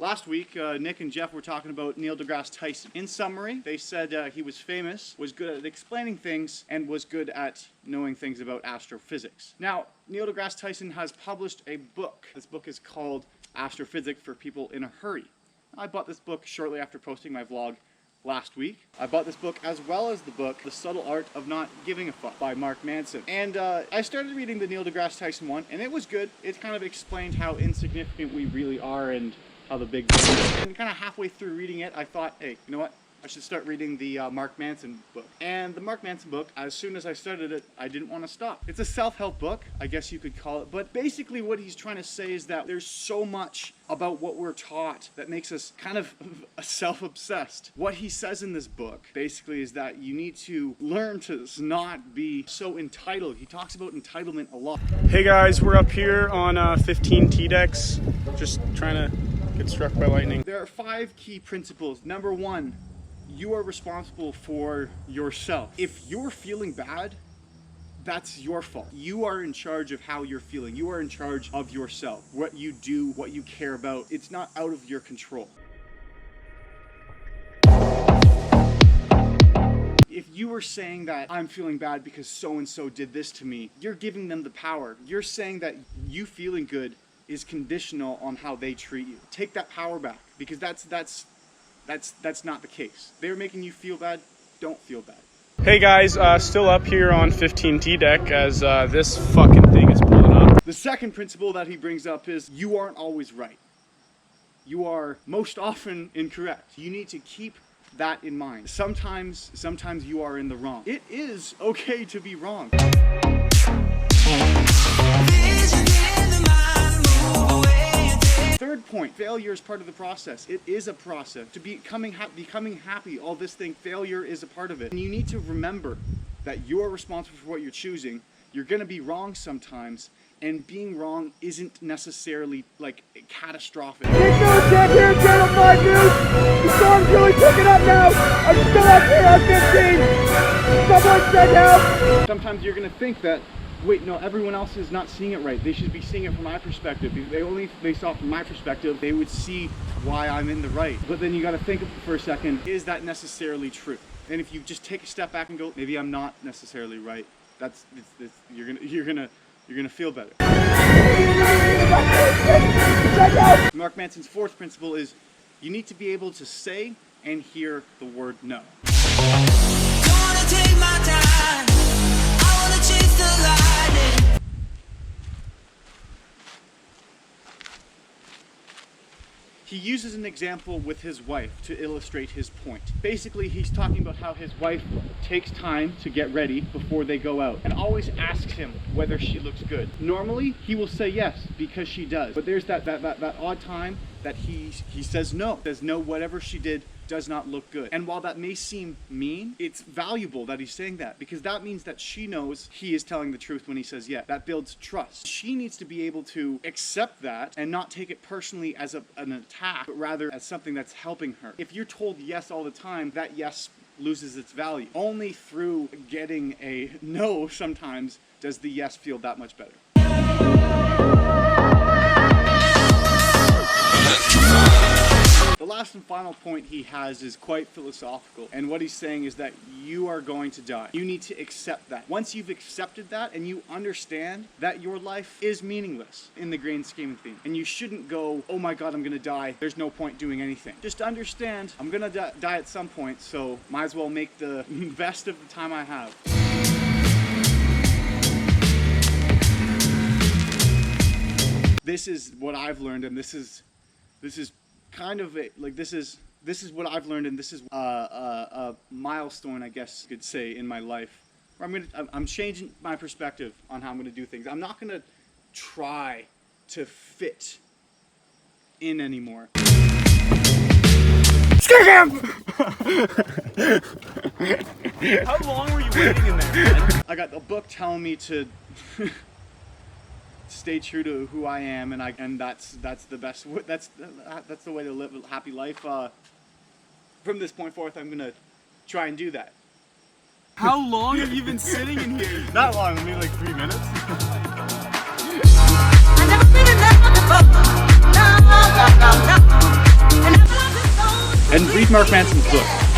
Last week, Nick and Jeff were talking about Neil deGrasse Tyson. In summary, they said he was famous, was good at explaining things, and was good at knowing things about astrophysics. Now, Neil deGrasse Tyson has published a book. This book is called Astrophysics for People in a Hurry. I bought this book shortly after posting my vlog last week. I bought this book as well as the book The Subtle Art of Not Giving a Fuck by Mark Manson. And I started reading the Neil deGrasse Tyson one, and it was good. It kind of explained how insignificant we really are and how the big thing is. And kind of halfway through reading it, I thought, hey, you know what? I should start reading the Mark Manson book. And the Mark Manson book, as soon as I started it, I didn't want to stop. It's a self-help book, I guess you could call it. But basically what he's trying to say is that there's so much about what we're taught that makes us kind of self-obsessed. What he says in this book basically is that you need to learn to not be so entitled. He talks about entitlement a lot. Hey guys, we're up here on 15 T-decks, just trying to get struck by lightning. There are 5 key principles. Number 1, you are responsible for yourself. If you're feeling bad, that's your fault. You are in charge of how you're feeling. You are in charge of yourself. What you do, what you care about, it's not out of your control. If you were saying that I'm feeling bad because so-and-so did this to me, you're giving them the power. You're saying that you feeling good is conditional on how they treat you. Take that power back, because that's not the case. They're making you feel bad, don't feel bad. Hey guys, still up here on 15 T-deck as this fucking thing is pulling up. The second principle that he brings up is you aren't always right. You are most often incorrect. You need to keep that in mind. Sometimes you are in the wrong. It is okay to be wrong. Third point, failure is part of the process. It is a process. To becoming happy, all this thing, failure is a part of it. And you need to remember that you're responsible for what you're choosing. You're gonna be wrong sometimes, and being wrong isn't necessarily like catastrophic. Take no check here, Channel 5 News! The storm's really picking up now! I'm still up here on 15! Someone send help! Sometimes you're gonna think that, wait, no, everyone else is not seeing it right. They should be seeing it from my perspective. If they saw it from my perspective, they would see why I'm in the right. But then you gotta think for a second, is that necessarily true? And if you just take a step back and go, maybe I'm not necessarily right, you're gonna feel better. Mark Manson's fourth principle is you need to be able to say and hear the word no. He uses an example with his wife to illustrate his point. Basically, he's talking about how his wife takes time to get ready before they go out and always asks him whether she looks good. Normally, he will say yes because she does. But there's that odd time that he says no. Says no, whatever she did does not look good. And while that may seem mean, it's valuable that he's saying that, because that means that she knows he is telling the truth when he says yes. That builds trust. She needs to be able to accept that and not take it personally as an attack, but rather as something that's helping her. If you're told yes all the time, that yes loses its value. Only through getting a no sometimes does the yes feel that much better. The last and final point he has is quite philosophical, and what he's saying is that you are going to die. You need to accept that. Once you've accepted that and you understand that your life is meaningless in the grand scheme of things, and you shouldn't go, oh my god, I'm gonna die, there's no point doing anything. Just understand, I'm gonna die at some point, so might as well make the best of the time I have. This is what I've learned, and this is kind of it. Like this is what I've learned, and this is a milestone, I guess you could say, in my life. Where I'm changing my perspective on how I'm gonna do things. I'm not gonna try to fit in anymore. How long were you waiting in there, man? I got a book telling me to stay true to who I am, and that's the best. That's the way to live a happy life. From this point forth, I'm gonna try and do that. How long have you been sitting in here? Not long, maybe like 3 minutes. I never been in love before. No. Mark Manson's book.